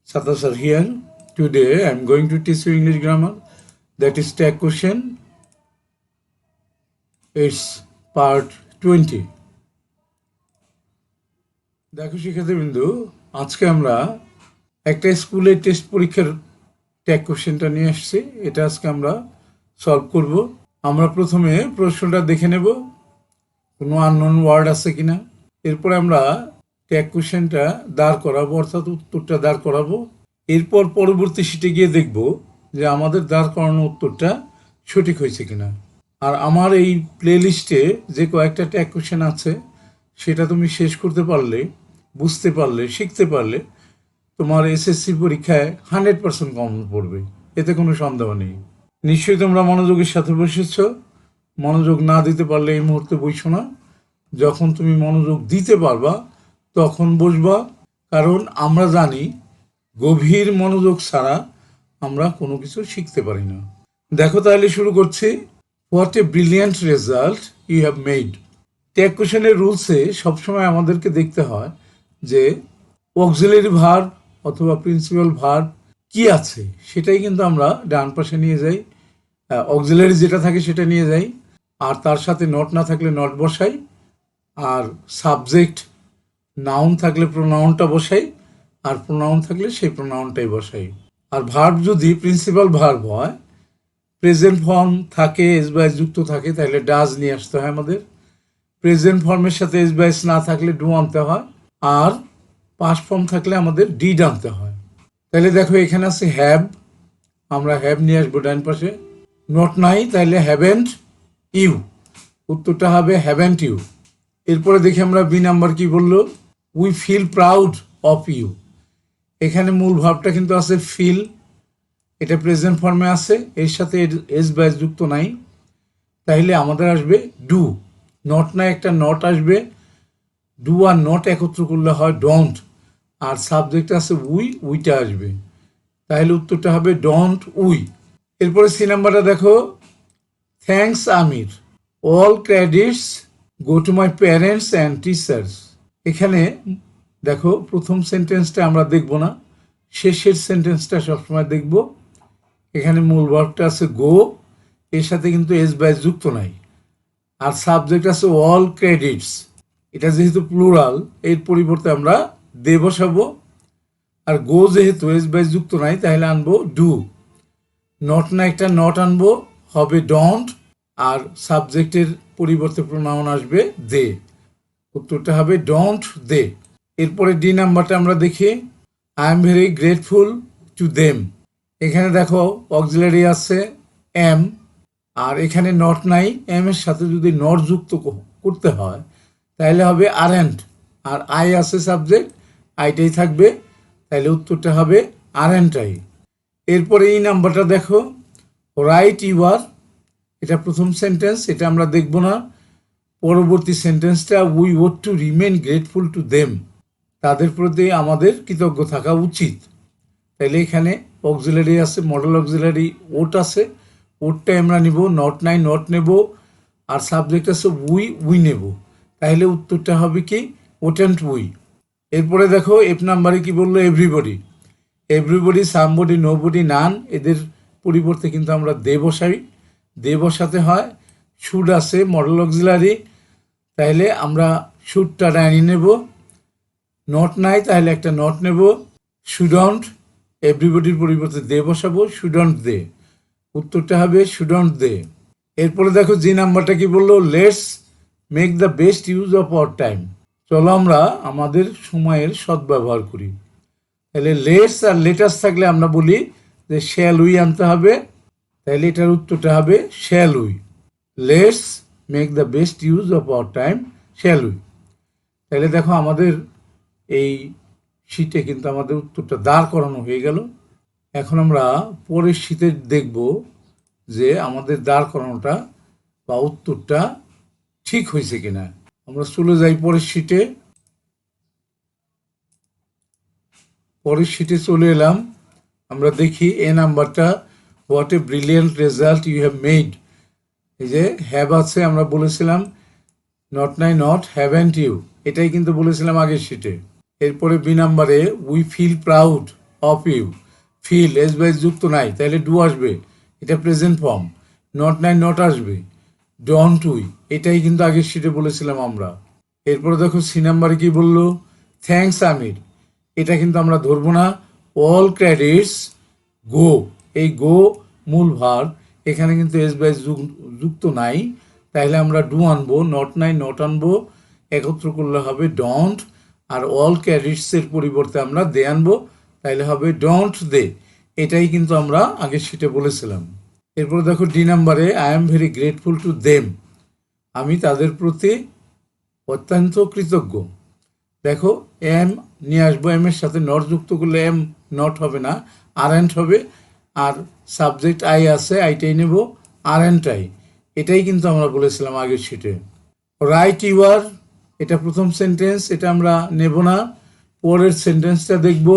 Satas are here. Today I am going to teach you English grammar, that is tag question. It's part 20. দেখো শিক্ষার্থীবৃন্দু, আজকে আমরা একটা স্কুলে test পরীক্ষার tag কোশ্চেনটা নিয়ে আসছি। এটা আজকে আমরা সলভ করব। আমরা প্রথমে প্রশ্নটা দেখে নেব কোনো আননোন ওয়ার্ড আছে কিনা। এরপরে আমরা ট্যাগ কোশ্চেনটা দাঁড় করাবো, অর্থাৎ উত্তরটা দাঁড় করাবো। এরপর পরবর্তী শিটে গিয়ে দেখব যে আমাদের দাঁড় করানো উত্তরটা সঠিক হয়েছে কিনা। আর আমার এই প্লে লিস্টে যে কয়েকটা ট্যাগ কোশ্চেন আছে সেটা তুমি শেষ করতে পারলে, বুঝতে পারলে, শিখতে পারলে তোমার এসএসসি পরীক্ষায় 100% কমন পড়বে, এতে কোনো সন্দেহ নেই। নিশ্চয়ই তোমরা মনোযোগের সাথে বসেছ। মনোযোগ না দিতে পারলে এই মুহূর্তে বসো না। যখন তুমি মনোযোগ দিতে পারবা তখন বসবা, কারণ আমরা জানি গভীর মনোযোগ ছাড়া আমরা কোনো কিছু শিখতে পারি না। দেখো তাহলে শুরু করছি। What a brilliant result you have made. Tag কোশ্চেনের রুলসে সবসময় আমাদেরকে দেখতে হয় যে অক্সিলারি ভার্ব অথবা প্রিন্সিপাল ভার্ব কি আছে, সেটাই কিন্তু আমরা ডান পাশে নিয়ে যাই। অক্সিলারি যেটা থাকে সেটা নিয়ে যাই, আর তার সাথে নট না থাকলে নট বসাই, আর সাবজেক্ট নাউন থাকলে প্রোনাউনটা বসাই, আর প্রোনাউন থাকলে সেই প্রোনাউনটাই বসাই। আর ভার্ব যদি প্রিন্সিপাল ভার্ব হয়, প্রেজেন্ট ফর্ম থাকে, এস বাইস যুক্ত থাকে, তাহলে ডাজ নিয়ে আসতে হয় আমাদের। প্রেজেন্ট ফর্মের সাথে এস বাইস না থাকলে ডু আনতে হয়, আর পাস্ট ফর্ম থাকলে আমাদের ডিড আনতে হয়। তাহলে দেখো এখানে আছে হ্যাভ, আমরা হ্যাভ নিয়ে আসবো ডান পাশে। নট নাই, তাহলে হ্যাভেন্ট ইউ, উত্তরটা হবে হ্যাভেন্ট ইউ। এরপরে দেখি আমরা বি নাম্বার কি বললো, we feel proud of you. এখানে মূল ভাবটা কিন্তু আছে ফিল, এটা প্রেজেন্ট ফর্মে আছে, এর সাথে এস বাইস যুক্ত নাই, তাইলে আমাদের আসবে ডু। নট নাই, একটা নট আসবে, ডু আর নট একত্র করলে হয় ডোন্ট, আর সাবজেক্ট আছে উইটা আসবে, তাহলে উত্তরটা হবে ডোন্ট উই। এরপরে সি নাম্বারটা দেখো, thanks Aamir, all credits go to my parents and teachers. এখানে দেখো প্রথম সেন্টেন্সটা আমরা দেখব না, শেষের সেন্টেন্সটা সবসময় দেখব। এখানে মূল ভার্বটা আছে গো, এর সাথে কিন্তু এস বাইস যুক্ত নাই, আর সাবজেক্ট আছে অল ক্রেডিটস। এটা যেহেতু প্লুরাল, এর পরিবর্তে আমরা দে বসাবো, আর গো যেহেতু এস বাইস যুক্ত নাই তাহলে আনবো ডু। নট না, একটা নট আনবো, হবে ডন্ট, আর সাবজেক্টের পরিবর্তে প্রোনাউন আসবে দে, উত্তরটা হবে ডন্ট দে। এরপরে ডি নাম্বারটা আমরা দেখি, I am very grateful to them. এখানে দেখো অক্সিলারি আছে এম, আর এখানে নট নাই, এম এর সাথে যদি নট যুক্ত করতে হয় তাহলে হবে আরেন্ট, আর আই আছে সাবজেক্ট, আইটাই থাকবে, তাহলে উত্তরটা হবে আরেন্ট আই। এরপরে এই নাম্বারটা দেখো, রাইট ইউ আর, এটা প্রথম সেন্টেন্স, এটা আমরা দেখব না। পরবর্তী সেন্টেন্সটা we ought to remain grateful to them, তাদের প্রতি আমাদের কৃতজ্ঞ থাকা উচিত। তাইলে এখানে অক্সিলারি আছে, মডেল অক্সিলারি ওট আছে, ওটটাই আমরা নিব, নট নাই নট নেব, আর সাবজেক্ট আছে উই নেব, তাহলে উত্তরটা হবে কি ওট অ্যান্ড উই। এরপরে দেখো এফ নাম্বারে কি বললো, এভরিবডি। এভরিবডি, সামবডি, নোবডি, নান, এদের পরিবর্তে কিন্তু আমরা দে বসাই, দে বসাতে হয়। শুড আছে মডেল অক্সিলারি, তাহলে আমরা শুডটা ডাইনি নেব। নট নাই, তাহলে একটা নট নেব। শুডন্ট, এভরিবডির পরিবর্তে দে বসাবো, শুডন্ট দে, উত্তরটা হবে শুডন্ট দে। এরপরে দেখো যে নাম্বারটা কি বললো, let's make the best use of our time. চলো আমরা আমাদের সময়ের সদ্ব্যবহার করি। তাহলে লেটস আর লেটাস থাকলে আমরা বলি যে শ্যাল উই আনতে হবে, তাহলে এটার উত্তরটা হবে shall we. Let's make the best use of our time shall we. তাহলে দেখো আমাদের এই শীটে কিন্তু আমাদের উত্তরটা দাঁড় করানো হয়ে গেল। এখন আমরা পরের শীতে দেখব যে আমাদের দাঁড় করানোটা বা উত্তরটা ঠিক হয়েছে কিনা। আমরা চলে যাই পরের শীটে। পরের শীটে চলে এলাম, আমরা দেখি এ নাম্বারটা, what a brilliant result you have made. এই যে হ্যাভ আছে, আমরা বলেছিলাম নট নাই নট, হ্যাভেন্ট ইউ, এটাই কিন্তু বলেছিলাম আগের শীটে। এরপরে বি নাম্বারে we feel proud of you, feel S বাই যুক্ত নাই, তাহলে ডু আসবে, এটা প্রেজেন্ট ফর্ম। নট নাই নট আসবে, ডন্ট উই, এটাই কিন্তু আগের শিটে বলেছিলাম আমরা। এরপরে দেখো সি নাম্বারে কি বললো, থ্যাংকস আমির, এটা কিন্তু আমরা ধরবো না। অল ক্রেডিটস গো, এই গো মূল ভার্ব, এখানে কিন্তু এস বাই যুক্ত নাই, তাহলে আমরা ডু আনবো, নট নাই নট আনবো, একত্র করলে হবে ডন্ট, আর অল ক্রেডিটসের পরিবর্তে আমরা দে আনবো, তাহলে হবে ডন্ট দে, এটাই কিন্তু আমরা আগের শিটে বলেছিলাম। এরপরে দেখো ডি নাম্বারে I am very grateful to them, আমি তাদের প্রতি অত্যন্ত কৃতজ্ঞ। দেখো এম নিয়ে আসবো, এম এর সাথে নট যুক্ত করলে এম নট হবে না, আর এন্ট হবে, আর সাবজেক্ট আই আছে, আইটাই নেব, আর এন্ট আই, এটাই কিন্তু আমরা বলেছিলাম আগের শিটে। রাইট ইউর, এটা প্রথম সেন্টেন্স, এটা আমরা নেব না। পরের সেন্টেন্সটা দেখব,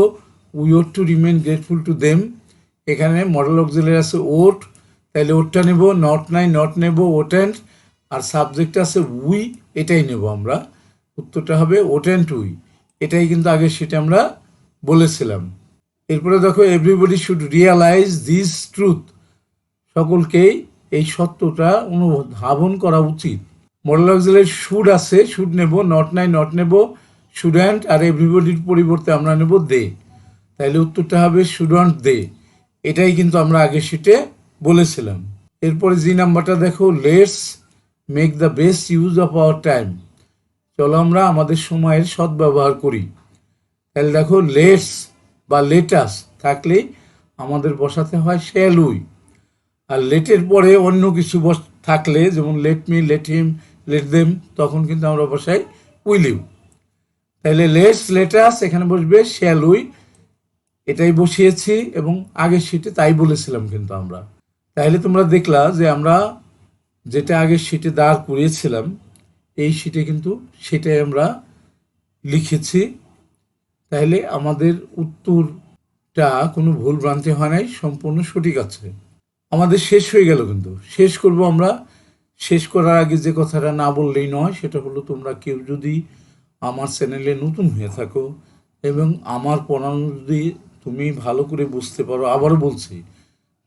we ought to remain grateful to them, এখানে মডেল অক্সিলারি আছে ওট, তাহলে ওটটা নেব, নট নাই নট নেব, ওট অ্যান্ড, আর সাবজেক্ট আছে উই, এটাই নেব আমরা, উত্তরটা হবে ওট অ্যান্ড উই, এটাই কিন্তু আগের শিটে আমরা বলেছিলাম। এরপরে দেখো everybody should realise this truth, সকলকেই এই সত্যটা অনুধাবন করা উচিত। মডেল অক্সিলারি শুড আছে, শুড নেব, নট নাই নট নেব, শুডন্ট, আর এভরিবডির পরিবর্তে আমরা নেব দে, তাহলে উত্তরটা হবে শুডন্ট দে, এটাই কিন্তু আমরা আগের শিটে বলেছিলাম। এরপরে জি নাম্বারটা দেখো, let's make the best use of our time, চলো আমরা আমাদের সময়ের সদ্ব্যবহার করি। তাহলে দেখো লেটস বা লেটাস থাকলেই আমাদের বসাতে হয় শ্যাল উই, আর লেটের পরে অন্য কিছু থাকলে, যেমন let me, let him, let them, তখন কিন্তু আমরা বসাই উইল ইউ। তাহলে লেটস লেটাস এখানে বসবে শ্যাল উই, এটাই বসিয়েছি এবং আগের শিটে তাই বলেছিলাম কিন্তু আমরা। তাহলে তোমরা দেখলা যে আমরা যেটা আগের শিটে দাঁড় করিয়েছিলাম, এই শিটে কিন্তু সেটাই আমরা লিখেছি। তাহলে আমাদের উত্তরটা কোনো ভুল ভ্রান্তি হয় নাই, সম্পূর্ণ সঠিক আছে। আমাদের শেষ হয়ে গেল, কিন্তু শেষ করব আমরা। শেষ করার আগে যে কথাটা না বললেই নয়, সেটা হলো তোমরা কেউ যদি আমার চ্যানেলে নতুন হয়ে থাকো এবং আমার পড়ানো যদি তুমি ভালো করে বুঝতে পারো, আবারও বলছি,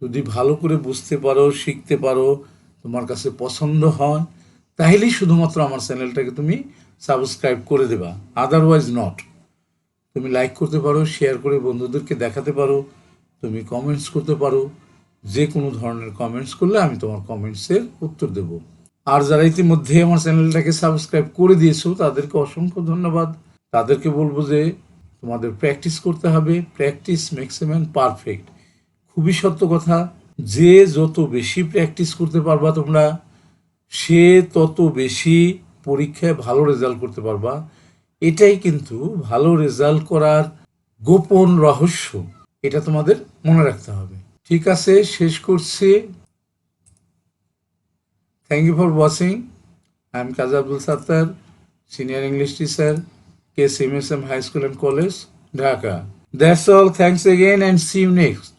যদি ভালো করে বুঝতে পারো, শিখতে পারো, তোমার কাছে পছন্দ হয়, তাহলেই শুধুমাত্র আমার চ্যানেলটাকে তুমি সাবস্ক্রাইব করে দেবা, আদারওয়াইজ নট। তুমি লাইক করতে পারো, শেয়ার করে বন্ধুদেরকে দেখাতে পারো, তুমি কমেন্টস করতে পারো, যে কোনো ধরনের কমেন্টস করলে আমি তোমার কমেন্টসের উত্তর দেব। আর যারা ইতিমধ্যে আমার চ্যানেলটাকে সাবস্ক্রাইব করে দিয়েছো তাদেরকে অসংখ্য ধন্যবাদ। তাদেরকে বলবো যে তোমাদের প্র্যাকটিস করতে হবে, practice makes a man perfect, খুবই সত্য কথা। যে যত বেশি প্র্যাকটিস করতে পারবা তোমরা, সে তত বেশি পরীক্ষায় ভালো রেজাল্ট করতে পারবা, এটাই কিন্তু ভালো রেজাল্ট করার গোপন রহস্য, এটা তোমাদের মনে রাখতে হবে। ঠিক আছে, শেষ করছি। Thank you for watching. I am Kazi Abdul Sattar, senior English teacher, KCMSM High School and College, Dhaka. That's all. Thanks again and see you next.